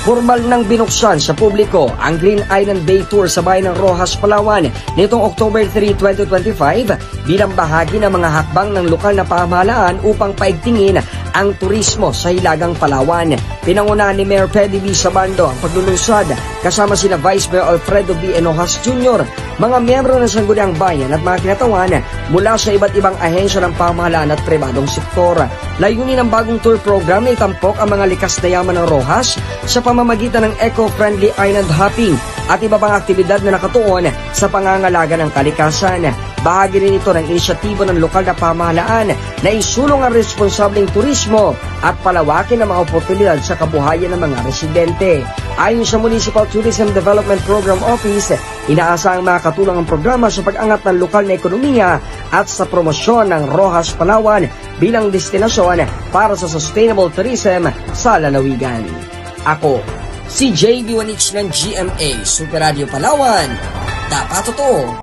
Formal nang binuksan sa publiko ang Green Island Bay Tour sa bayan ng Roxas, Palawan nitong October 3, 2025 bilang bahagi ng mga hakbang ng lokal na pamahalaan upang paigtingin ang turismo sa Hilagang Palawan. Pinangunahan ni Mayor Pedy B. Sabando ang paglulunsad kasama sina Vice Mayor Alfredo B. Enojas Jr., mga miyembro ng Sangguniang Bayan at mga kinatawan mula sa iba't ibang ahensya ng pamahalaan at pribadong sektor. Layunin ng bagong tour program na itampok ang mga likas na yaman ng Roxas sa pamamagitan ng eco-friendly island hopping at iba pang aktibidad na nakatuon sa pangangalaga ng kalikasan. Bahagi rin ito ng inisyatibo ng lokal na pamahalaan na isulong ang responsableng turismo at palawakin ang mga oportunidad sa kabuhayan ng mga residente. Ayon sa Municipal Tourism Development Program Office, inaasahang makakatulong ang programa sa pag-angat ng lokal na ekonomiya at sa promosyon ng Roxas, Palawan bilang destinasyon para sa sustainable tourism sa lalawigan. Ako, si JB Wanich ng GMA Super Radio Palawan. Dapat totoo.